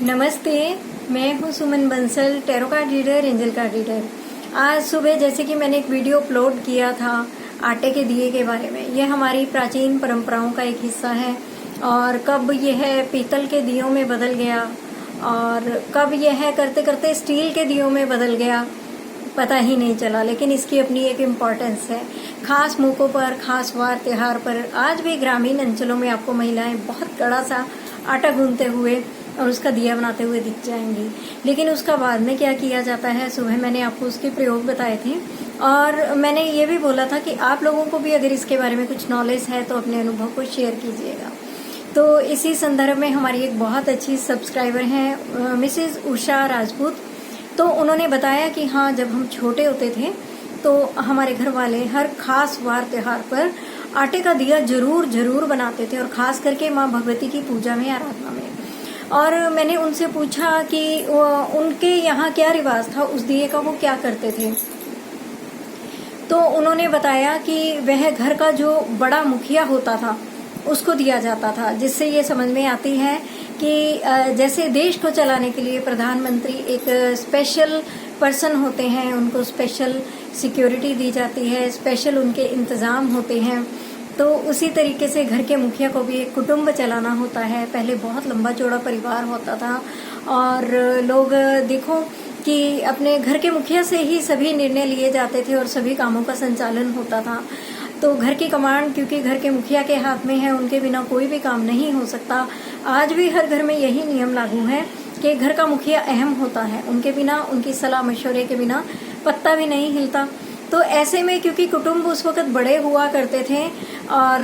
नमस्ते, मैं हूँ Suman Bansal, tarot card reader, angel card reader. आज सुबह जैसे कि मैंने एक वीडियो अपलोड किया था आटे के दिए के बारे में। यह हमारी प्राचीन परंपराओं का एक हिस्सा है और कब यह पीतल के दियों में बदल गया और कब यह करते करते स्टील के दियों में बदल गया पता ही नहीं चला, लेकिन इसकी अपनी एक इम्पॉर्टेंस है। खास मौक़ों पर, खास वार त्योहार पर आज भी ग्रामीण अंचलों में आपको महिलाएं बहुत कड़ा सा आटा गूंथते हुए और उसका दिया बनाते हुए दिख जाएंगी। लेकिन उसका बाद में क्या किया जाता है, सुबह मैंने आपको उसके प्रयोग बताए थे और मैंने ये भी बोला था कि आप लोगों को भी अगर इसके बारे में कुछ नॉलेज है तो अपने अनुभव को शेयर कीजिएगा। तो इसी संदर्भ में हमारी एक बहुत अच्छी सब्सक्राइबर हैं मिसेज उषा राजपूत। तो उन्होंने बताया कि हाँ, जब हम छोटे होते थे तो हमारे घर वाले हर खास वार त्योहार पर आटे का दिया जरूर बनाते थे और खास करके माँ भगवती की पूजा में, आराधना में। और मैंने उनसे पूछा कि उनके यहाँ क्या रिवाज था, उस दिए का वो क्या करते थे। तो उन्होंने बताया कि वह घर का जो बड़ा मुखिया होता था उसको दिया जाता था, जिससे ये समझ में आती है कि जैसे देश को चलाने के लिए प्रधानमंत्री एक स्पेशल पर्सन होते हैं, उनको स्पेशल सिक्योरिटी दी जाती है, स्पेशल उनके इंतजाम होते हैं। तो उसी तरीके से घर के मुखिया को भी एक कुटुंब चलाना होता है। पहले बहुत लंबा चौड़ा परिवार होता था और लोग देखो कि अपने घर के मुखिया से ही सभी निर्णय लिए जाते थे और सभी कामों का संचालन होता था। तो घर की कमांड क्योंकि घर के मुखिया के हाथ में है, उनके बिना कोई भी काम नहीं हो सकता। आज भी हर घर में यही नियम लागू है कि घर का मुखिया अहम होता है, उनके बिना, उनकी सलाह मशवरे के बिना पत्ता भी नहीं हिलता। तो ऐसे में क्योंकि कुटुंब उस वक्त बड़े हुआ करते थे और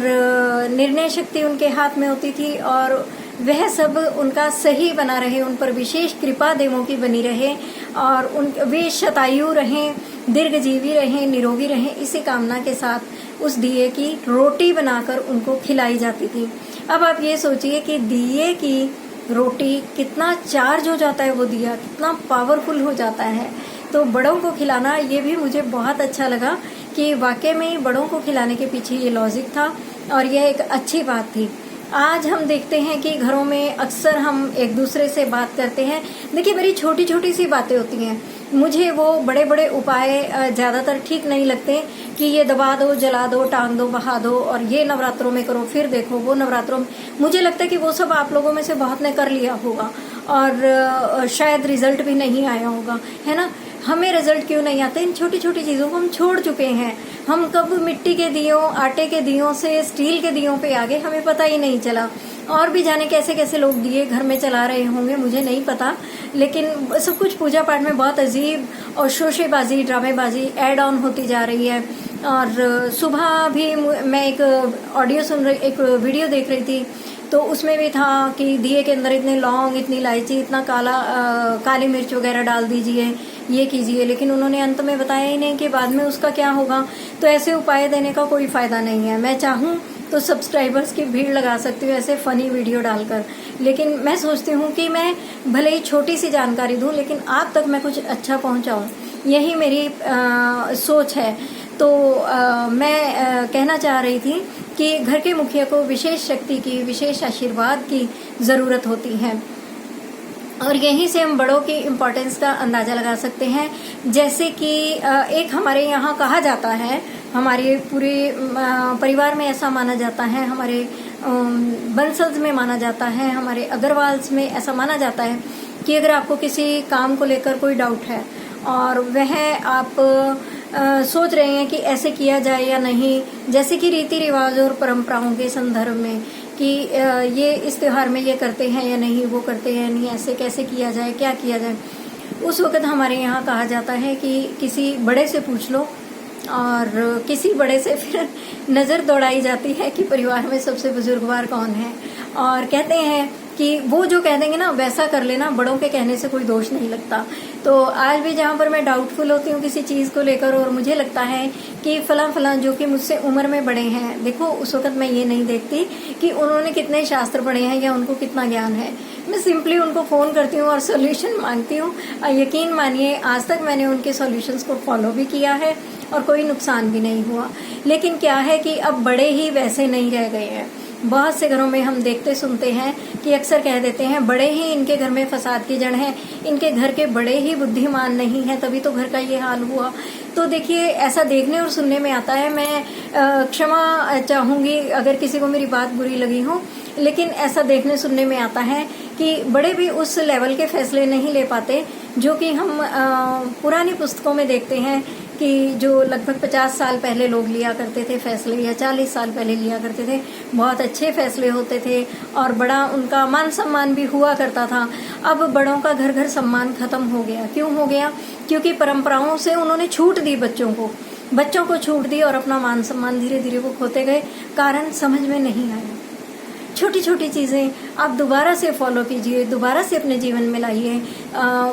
निर्णय शक्ति उनके हाथ में होती थी और वह सब उनका सही बना रहे, उन पर विशेष कृपा देवों की बनी रहे और वे शतायु रहें, दीर्घजीवी रहें, निरोगी रहें, इसी कामना के साथ उस दिए की रोटी बनाकर उनको खिलाई जाती थी। अब आप ये सोचिए कि दिए की रोटी कितना चार्ज हो जाता है, वो दिया कितना पावरफुल हो जाता है। तो बड़ों को खिलाना, ये भी मुझे बहुत अच्छा लगा कि वाकई में बड़ों को खिलाने के पीछे ये लॉजिक था और यह एक अच्छी बात थी। आज हम देखते हैं कि घरों में अक्सर हम एक दूसरे से बात करते हैं। देखिए, बड़ी छोटी छोटी सी बातें होती हैं, मुझे वो बड़े बड़े उपाय ज़्यादातर ठीक नहीं लगते कि ये दबा दो, जला दो, टांग दो, बहा दो और ये नवरात्रों में करो, फिर देखो वो नवरात्रों में। मुझे लगता है कि वो सब आप लोगों में से बहुत ने कर लिया होगा और शायद रिजल्ट भी नहीं आया होगा, है ना। हमें रिजल्ट क्यों नहीं आते, इन छोटी छोटी चीज़ों को हम छोड़ चुके हैं। हम कब मिट्टी के दियों, आटे के दियों से स्टील के दियों पे आ गए, हमें पता ही नहीं चला। और भी जाने कैसे कैसे लोग दिए घर में चला रहे होंगे, मुझे नहीं पता। लेकिन सब कुछ पूजा पाठ में बहुत अजीब और शोशेबाजी, ड्रामेबाजी ऐड ऑन होती जा रही है। और सुबह भी मैं एक एक वीडियो देख रही थी, तो उसमें भी था कि दिए के अंदर इतने लौंग, इतनी इलायची, इतना काली मिर्च वगैरह डाल दीजिए, ये कीजिए। लेकिन उन्होंने अंत में बताया ही नहीं कि बाद में उसका क्या होगा। तो ऐसे उपाय देने का कोई फायदा नहीं है। मैं चाहूँ तो सब्सक्राइबर्स की भीड़ लगा सकती हूँ ऐसे फनी वीडियो डालकर, लेकिन मैं सोचती हूँ कि मैं भले ही छोटी सी जानकारी दूँ लेकिन आप तक मैं कुछ अच्छा पहुँचाऊँ, यही मेरी सोच है। तो मैं कहना चाह रही थी कि घर के मुखिया को विशेष शक्ति की, विशेष आशीर्वाद की ज़रूरत होती है और यहीं से हम बड़ों की इम्पोर्टेंस का अंदाज़ा लगा सकते हैं। जैसे कि एक हमारे यहाँ कहा जाता है, हमारे पूरे परिवार में ऐसा माना जाता है, हमारे बंसल्स में माना जाता है, हमारे अग्रवाल्स में ऐसा माना जाता है कि अगर आपको किसी काम को लेकर कोई डाउट है और वह आप सोच रहे हैं कि ऐसे किया जाए या नहीं, जैसे कि रीति रिवाज और परंपराओं के संदर्भ में कि ये इस त्योहार में ये करते हैं या नहीं, वो करते हैं नहीं, ऐसे कैसे किया जाए, क्या किया जाए, उस वक्त हमारे यहाँ कहा जाता है कि किसी बड़े से पूछ लो और किसी बड़े से फिर नज़र दौड़ाई जाती है कि परिवार में सबसे बुजुर्गवार कौन है और कहते हैं कि वो जो कह देंगे ना वैसा कर लेना, बड़ों के कहने से कोई दोष नहीं लगता। तो आज भी जहाँ पर मैं डाउटफुल होती हूँ किसी चीज़ को लेकर और मुझे लगता है कि फलां जो कि मुझसे उम्र में बड़े हैं, देखो उस वक्त मैं ये नहीं देखती कि उन्होंने कितने शास्त्र पढ़े हैं या उनको कितना ज्ञान है। मैं सिंपली उनको फ़ोन करती हूँ और सोल्यूशन मांगती हूँ। यकीन मानिए आज तक मैंने उनके सॉल्यूशंस को फॉलो भी किया है और कोई नुकसान भी नहीं हुआ। लेकिन क्या है कि अब बड़े ही वैसे नहीं रह गए हैं। बहुत से घरों में हम देखते सुनते हैं कि अक्सर कह देते हैं बड़े ही इनके घर में फसाद की जड़ है, इनके घर के बड़े ही बुद्धिमान नहीं है, तभी तो घर का ये हाल हुआ। तो देखिए, ऐसा देखने और सुनने में आता है। मैं क्षमा चाहूंगी अगर किसी को मेरी बात बुरी लगी हो, लेकिन ऐसा देखने सुनने में आता है कि बड़े भी उस लेवल के फैसले नहीं ले पाते जो कि हम पुरानी पुस्तकों में देखते हैं कि जो लगभग 50 साल पहले लोग लिया करते थे फैसले, या 40 साल पहले लिया करते थे। बहुत अच्छे फैसले होते थे और बड़ा उनका मान सम्मान भी हुआ करता था। अब बड़ों का घर घर सम्मान खत्म हो गया। क्यों हो गया? क्योंकि परंपराओं से उन्होंने छूट दी, बच्चों को छूट दी और अपना मान सम्मान धीरे धीरे वो खोते गए। कारण समझ में नहीं आया। छोटी छोटी चीजें आप दोबारा से फॉलो कीजिए, दोबारा से अपने जीवन में लाइए।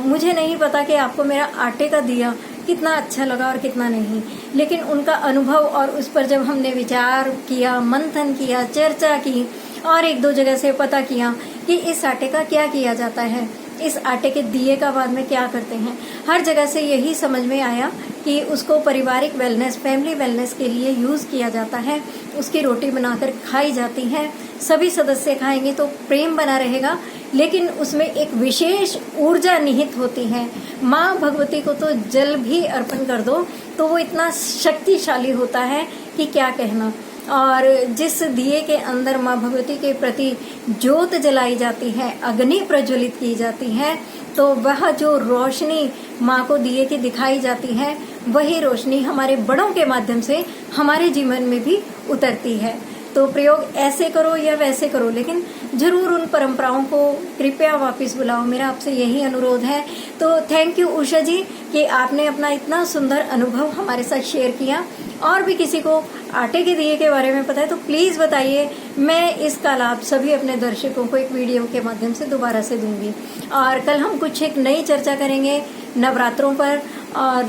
मुझे नहीं पता कि आपको मेरा आटे का दिया कितना अच्छा लगा और कितना नहीं, लेकिन उनका अनुभव और उस पर जब हमने विचार किया, मंथन किया, चर्चा की और एक दो जगह से पता किया कि इस आटे का क्या किया जाता है, इस आटे के दिए का बाद में क्या करते हैं, हर जगह से यही समझ में आया कि उसको पारिवारिक वेलनेस, फैमिली वेलनेस के लिए यूज किया जाता है। उसकी रोटी बनाकर खाई जाती है, सभी सदस्य खाएंगे तो प्रेम बना रहेगा, लेकिन उसमें एक विशेष ऊर्जा निहित होती है। माँ भगवती को तो जल भी अर्पण कर दो तो वो इतना शक्तिशाली होता है कि क्या कहना। और जिस दिए के अंदर माँ भगवती के प्रति ज्योत जलाई जाती है, अग्नि प्रज्वलित की जाती है, तो वह जो रोशनी माँ को दिए की दिखाई जाती है, वही रोशनी हमारे बड़ों के माध्यम से हमारे जीवन में भी उतरती है। तो प्रयोग ऐसे करो या वैसे करो, लेकिन जरूर उन परंपराओं को कृपया वापस बुलाओ, मेरा आपसे यही अनुरोध है। तो थैंक यू उषा जी कि आपने अपना इतना सुंदर अनुभव हमारे साथ शेयर किया। और भी किसी को आटे के दिए के बारे में पता है तो प्लीज बताइए। मैं इसका लाभ सभी अपने दर्शकों को एक वीडियो के माध्यम से दोबारा से दूंगी। और कल हम कुछ एक नई चर्चा करेंगे नवरात्रों पर, और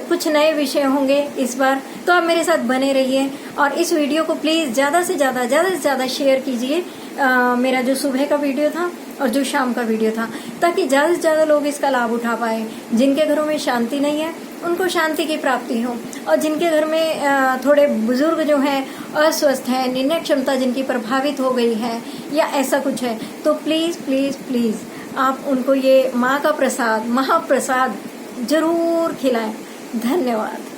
कुछ नए विषय होंगे इस बार, तो आप मेरे साथ बने रहिए। और इस वीडियो को प्लीज ज्यादा से ज्यादा शेयर कीजिए, मेरा जो सुबह का वीडियो था और जो शाम का वीडियो था, ताकि ज्यादा से ज्यादा लोग इसका लाभ उठा पाए। जिनके घरों में शांति नहीं है उनको शांति की प्राप्ति हो, और जिनके घर में थोड़े बुजुर्ग जो हैं अस्वस्थ हैं, निर्णय क्षमता जिनकी प्रभावित हो गई है या ऐसा कुछ है, तो प्लीज प्लीज प्लीज आप उनको ये माँ का प्रसाद, महाप्रसाद जरूर खिलाएं। धन्यवाद।